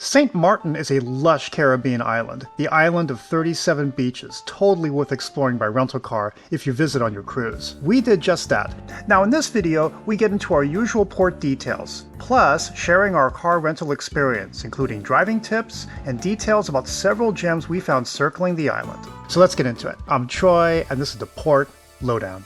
St Maarten is a lush Caribbean island, the island of 37 beaches, totally worth exploring by rental car if you visit on your cruise. We did just that. Now in this video, we get into our usual port details, plus sharing our car rental experience, including driving tips and details about several gems we found circling the island. So let's get into it. I'm Troy, and this is the Port Lowdown.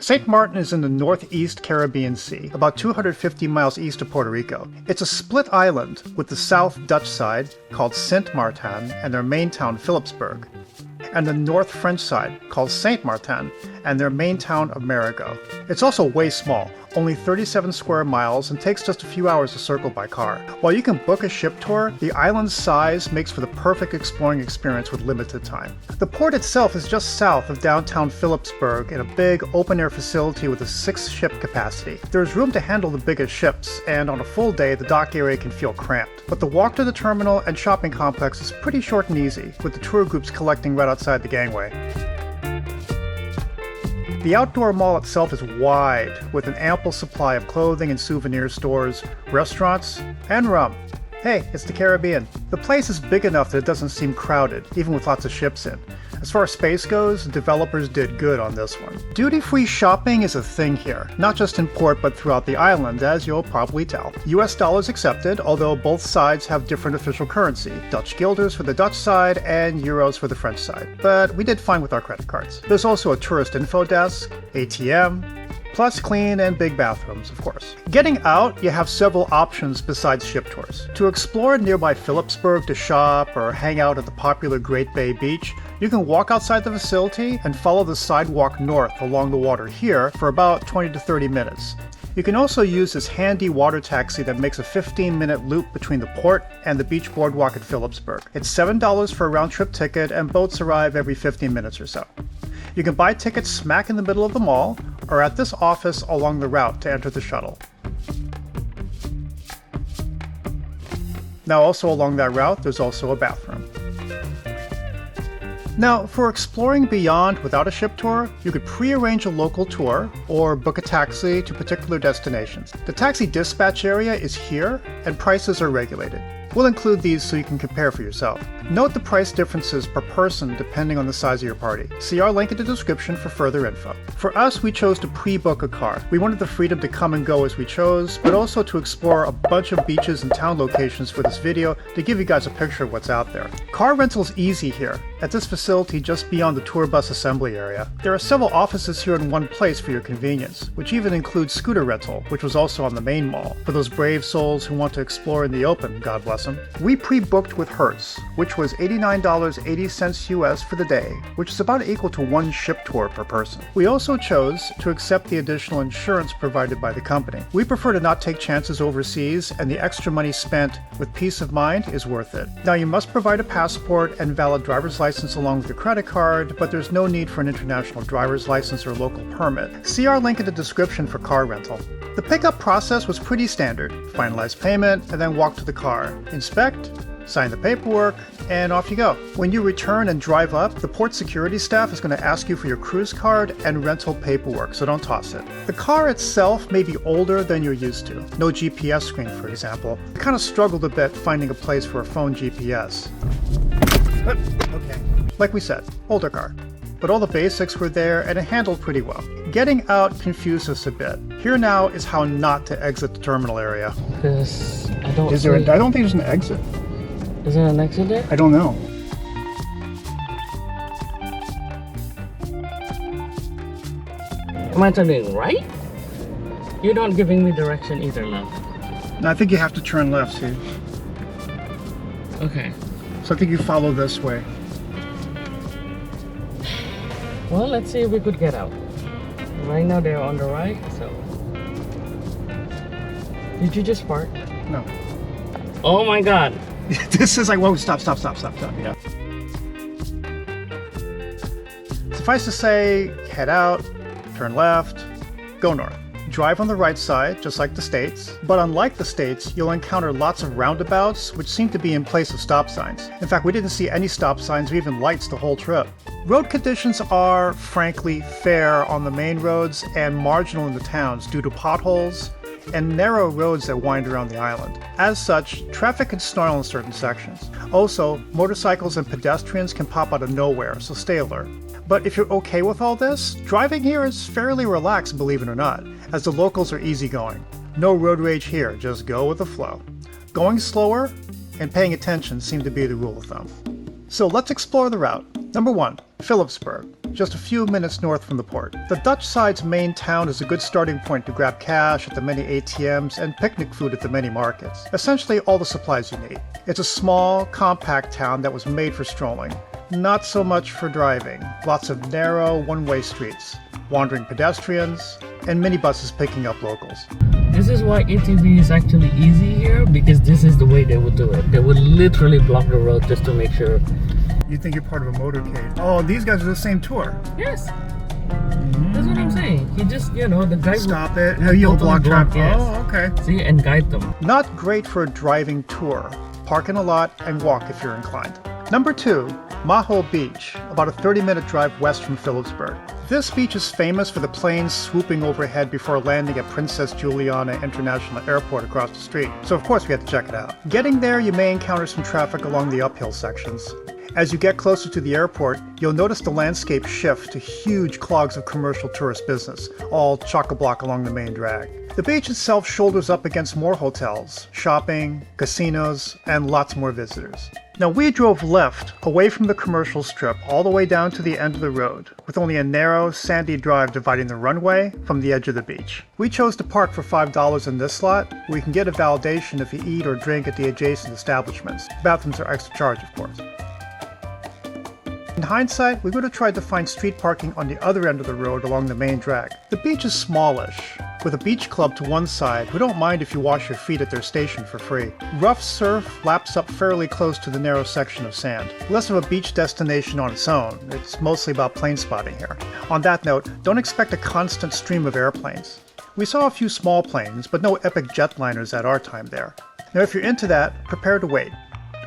St Maarten is in the northeast Caribbean Sea, about 250 miles east of Puerto Rico. It's a split island, with the south Dutch side, called Sint Maarten, and their main town Phillipsburg, and the north French side, called St Maarten, and their main town of Marigot. It's also way small, only 37 square miles, and takes just a few hours to circle by car. While you can book a ship tour, the island's size makes for the perfect exploring experience with limited time. The port itself is just south of downtown Phillipsburg in a big open-air facility with a 6-ship capacity. There's room to handle the biggest ships, and on a full day the dock area can feel cramped. But the walk to the terminal and shopping complex is pretty short and easy, with the tour groups collecting right outside the gangway. The outdoor mall itself is wide, with an ample supply of clothing and souvenir stores, restaurants, and rum. Hey, it's the Caribbean. The place is big enough that it doesn't seem crowded, even with lots of ships in. As far as space goes, the developers did good on this one. Duty-free shopping is a thing here, not just in port but throughout the island, as you'll probably tell. US dollars accepted, although both sides have different official currency. Dutch guilders for the Dutch side and euros for the French side. But we did fine with our credit cards. There's also a tourist info desk, ATM, plus clean and big bathrooms, of course. Getting out, you have several options besides ship tours. To explore nearby Phillipsburg to shop or hang out at the popular Great Baie Beach, you can walk outside the facility and follow the sidewalk north along the water here for about 20 to 30 minutes. You can also use this handy water taxi that makes a 15-minute loop between the port and the beach boardwalk at Phillipsburg. It's $7 for a round-trip ticket, and boats arrive every 15 minutes or so. You can buy tickets smack in the middle of the mall, or at this office along the route to enter the shuttle. Now also along that route, there's also a bathroom. Now, for exploring beyond without a ship tour, you could pre-arrange a local tour or book a taxi to particular destinations. The taxi dispatch area is here, and prices are regulated. We'll include these so you can compare for yourself. Note the price differences per person depending on the size of your party. See our link in the description for further info. For us, we chose to pre-book a car. We wanted the freedom to come and go as we chose, but also to explore a bunch of beaches and town locations for this video to give you guys a picture of what's out there. Car rental's easy here, at this facility just beyond the tour bus assembly area. There are several offices here in one place for your convenience, which even includes scooter rental, which was also on the main mall, for those brave souls who want to explore in the open, God bless them. We pre-booked with Hertz, which was $89.80 US for the day, which is about equal to one ship tour per person. We also chose to accept the additional insurance provided by the company. We prefer to not take chances overseas, and the extra money spent with peace of mind is worth it. Now, you must provide a passport and valid driver's license along with your credit card, but there's no need for an international driver's license or local permit. See our link in the description for car rental. The pickup process was pretty standard. Finalize payment, and then walk to the car. Inspect, sign the paperwork, and off you go. When you return and drive up, the port security staff is going to ask you for your cruise card and rental paperwork, so don't toss it. The car itself may be older than you're used to. No GPS screen, for example. I kind of struggled a bit finding a place for a phone GPS. Okay. Like we said, older car. But all the basics were there and it handled pretty well. Getting out confused us a bit. Here now is how not to exit the terminal area. I don't think there's an exit. Is there an exit there? I don't know. Am I turning right? You're not giving me direction either, love. No, I think you have to turn left here. Okay. So I think you follow this way. Well, let's see if we could get out. Right now they're on the right, so... Did you just fart? No. Oh my god! This is like, whoa, stop, yeah. Suffice to say, head out, turn left, go north. Drive on the right side, just like the States, but unlike the States, you'll encounter lots of roundabouts, which seem to be in place of stop signs. In fact, we didn't see any stop signs or even lights the whole trip. Road conditions are, frankly, fair on the main roads and marginal in the towns due to potholes and narrow roads that wind around the island. As such, traffic can snarl in certain sections. Also, motorcycles and pedestrians can pop out of nowhere, so stay alert. But if you're okay with all this, driving here is fairly relaxed, believe it or not, as the locals are easygoing. No road rage here, just go with the flow. Going slower and paying attention seem to be the rule of thumb. So let's explore the route. Number 1, Phillipsburg, just a few minutes north from the port. The Dutch side's main town is a good starting point to grab cash at the many ATMs and picnic food at the many markets. Essentially all the supplies you need. It's a small, compact town that was made for strolling. Not so much for driving. Lots of narrow, one-way streets, wandering pedestrians, and minibuses picking up locals. This is why ATV is actually easy here, because this is the way they would do it. They would literally block the road just to make sure. You think you're part of a motorcade. Oh, these guys are the same tour. Yes. That's what I'm saying. He just, the guy Stop it. You'll block traffic. Yes. Oh, okay. See, and guide them. Not great for a driving tour. Park in a lot and walk if you're inclined. Number 2, Maho Beach, about a 30-minute drive west from Phillipsburg. This beach is famous for the planes swooping overhead before landing at Princess Juliana International Airport across the street, so of course we had to check it out. Getting there, you may encounter some traffic along the uphill sections. As you get closer to the airport, you'll notice the landscape shift to huge clogs of commercial tourist business, all chock-a-block along the main drag. The beach itself shoulders up against more hotels, shopping, casinos, and lots more visitors. Now we drove left, away from the commercial strip, all the way down to the end of the road, with only a narrow, sandy drive dividing the runway from the edge of the beach. We chose to park for $5 in this slot, where you can get a validation if you eat or drink at the adjacent establishments. Bathrooms are extra charge, of course. In hindsight, we would have tried to find street parking on the other end of the road along the main drag. The beach is smallish, with a beach club to one side who don't mind if you wash your feet at their station for free. Rough surf laps up fairly close to the narrow section of sand. Less of a beach destination on its own, it's mostly about plane spotting here. On that note, don't expect a constant stream of airplanes. We saw a few small planes, but no epic jetliners at our time there. Now if you're into that, prepare to wait,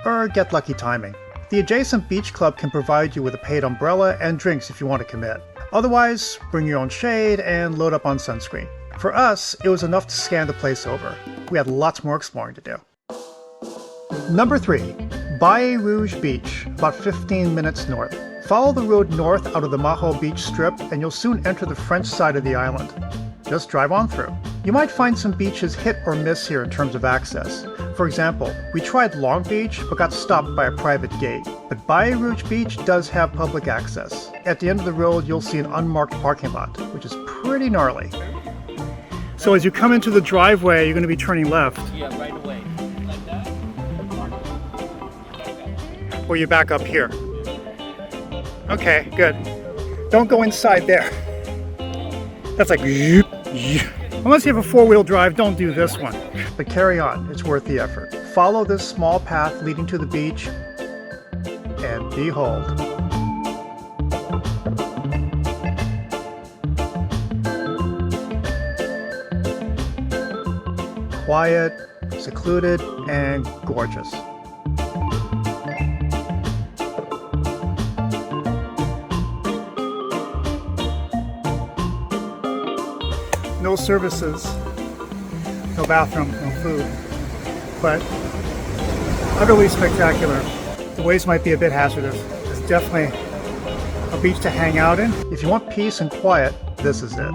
or get lucky timing. The adjacent beach club can provide you with a paid umbrella and drinks if you want to commit. Otherwise, bring your own shade and load up on sunscreen. For us, it was enough to scan the place over. We had lots more exploring to do. Number 3, Baie Rouge Beach, about 15 minutes north. Follow the road north out of the Maho Beach strip and you'll soon enter the French side of the island. Just drive on through. You might find some beaches hit or miss here in terms of access. For example, we tried Long Beach but got stopped by a private gate. But Baie Rouge Beach does have public access. At the end of the road, you'll see an unmarked parking lot, which is pretty gnarly. So as you come into the driveway, you're going to be turning left. Yeah, right away. Like that? Or you back up here. Okay, good. Don't go inside there. That's like zoop, zoop. Unless you have a four-wheel drive, don't do this one. But carry on, it's worth the effort. Follow this small path leading to the beach, and behold. Quiet, secluded, and gorgeous. No services, no bathroom, no food, but utterly spectacular. The waves might be a bit hazardous. It's definitely a beach to hang out in. If you want peace and quiet, this is it.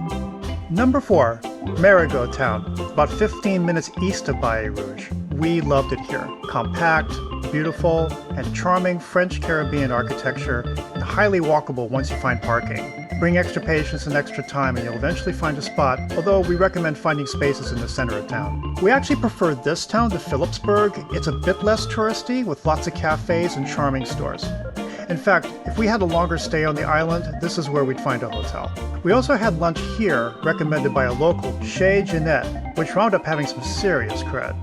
Number 4, Marigot Town, about 15 minutes east of Baie Rouge. We loved it here. Compact, beautiful, and charming French Caribbean architecture, and highly walkable once you find parking. Bring extra patience and extra time and you'll eventually find a spot, although we recommend finding spaces in the center of town. We actually prefer this town to Phillipsburg. It's a bit less touristy with lots of cafes and charming stores. In fact, if we had a longer stay on the island, this is where we'd find a hotel. We also had lunch here, recommended by a local, Chez Jeanette, which wound up having some serious cred.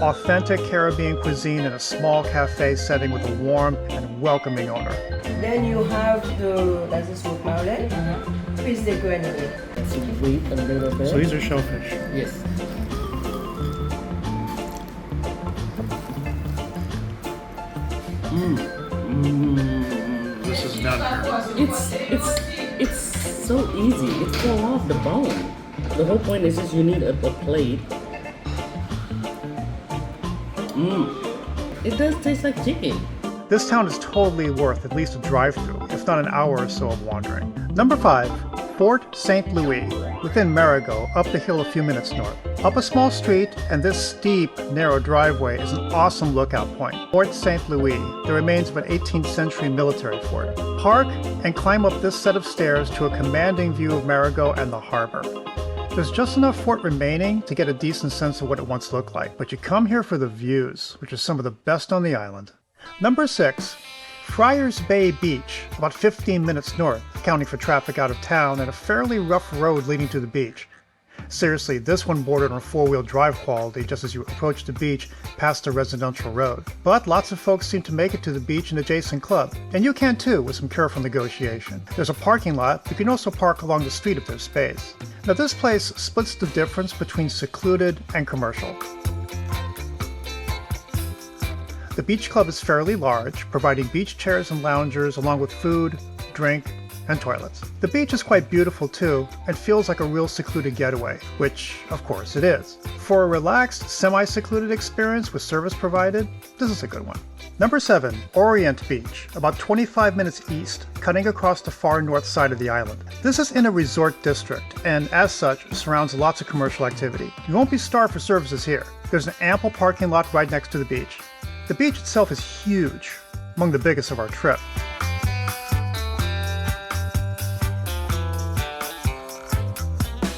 Authentic Caribbean cuisine in a small cafe setting with a warm and welcoming owner. Then you have that's the smoked marlin, fish de grenouille. Wait a little bit. So these are shellfish. Yes. This is not here. It's so easy. It's all off the bone. The whole point is just you need a plate. It does taste like chicken. This town is totally worth at least a drive-through, if not an hour or so of wandering. Number 5. Fort St. Louis, within Marigot, up the hill a few minutes north. Up a small street, and this steep, narrow driveway is an awesome lookout point. Fort St. Louis, the remains of an 18th century military fort. Park and climb up this set of stairs to a commanding view of Marigot and the harbor. There's just enough fort remaining to get a decent sense of what it once looked like, but you come here for the views, which are some of the best on the island. Number 6. Friar's Bay Beach, about 15 minutes north, accounting for traffic out of town and a fairly rough road leading to the beach. Seriously, this one bordered on four-wheel drive quality just as you approach the beach past a residential road. But lots of folks seem to make it to the beach and adjacent club, and you can too with some careful negotiation. There's a parking lot, but you can also park along the street if there's space. Now this place splits the difference between secluded and commercial. The beach club is fairly large, providing beach chairs and loungers along with food, drink, and toilets. The beach is quite beautiful too, and feels like a real secluded getaway, which, of course, it is. For a relaxed, semi-secluded experience with service provided, this is a good one. Number 7. Orient Beach, about 25 minutes east, cutting across the far north side of the island. This is in a resort district, and as such, surrounds lots of commercial activity. You won't be starved for services here. There's an ample parking lot right next to the beach. The beach itself is huge, among the biggest of our trip.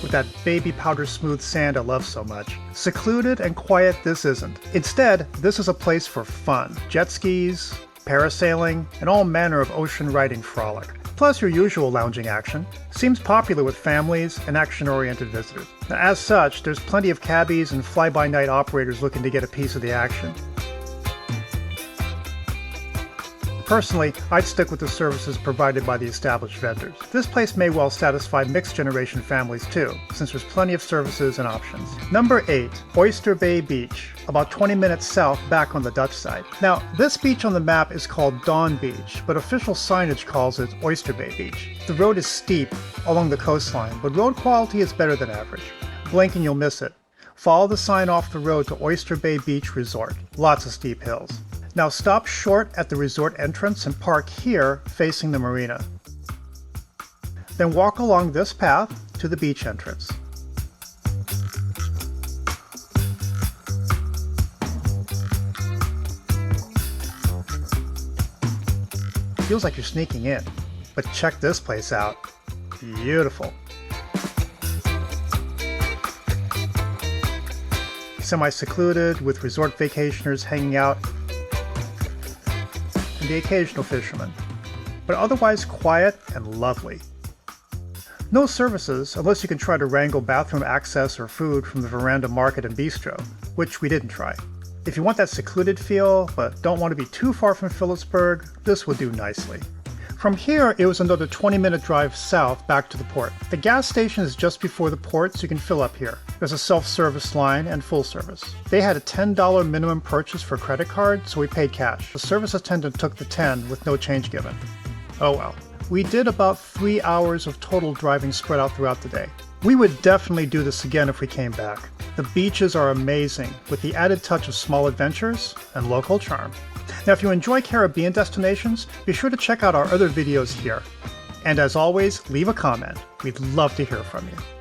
With that baby powder smooth sand I love so much. Secluded and quiet this isn't. Instead, this is a place for fun. Jet skis, parasailing, and all manner of ocean riding frolic. Plus your usual lounging action. Seems popular with families and action-oriented visitors. Now, as such, there's plenty of cabbies and fly-by-night operators looking to get a piece of the action. Personally, I'd stick with the services provided by the established vendors. This place may well satisfy mixed-generation families too, since there's plenty of services and options. Number 8. Oyster Bay Beach, about 20 minutes south back on the Dutch side. Now, this beach on the map is called Dawn Beach, but official signage calls it Oyster Bay Beach. The road is steep along the coastline, but road quality is better than average. Blink and you'll miss it. Follow the sign off the road to Oyster Bay Beach Resort. Lots of steep hills. Now stop short at the resort entrance and park here facing the marina. Then walk along this path to the beach entrance. Feels like you're sneaking in, but check this place out. Beautiful. Semi-secluded with resort vacationers hanging out and the occasional fisherman, but otherwise quiet and lovely. No services unless you can try to wrangle bathroom access or food from the veranda market and bistro, which we didn't try. If you want that secluded feel, but don't want to be too far from Phillipsburg, this will do nicely. From here, it was another 20-minute drive south back to the port. The gas station is just before the port, so you can fill up here. There's a self-service line and full service. They had a $10 minimum purchase for credit card, so we paid cash. The service attendant took the 10 with no change given. Oh well. We did about 3 hours of total driving spread out throughout the day. We would definitely do this again if we came back. The beaches are amazing, with the added touch of small adventures and local charm. Now, if you enjoy Caribbean destinations, be sure to check out our other videos here. And as always, leave a comment. We'd love to hear from you.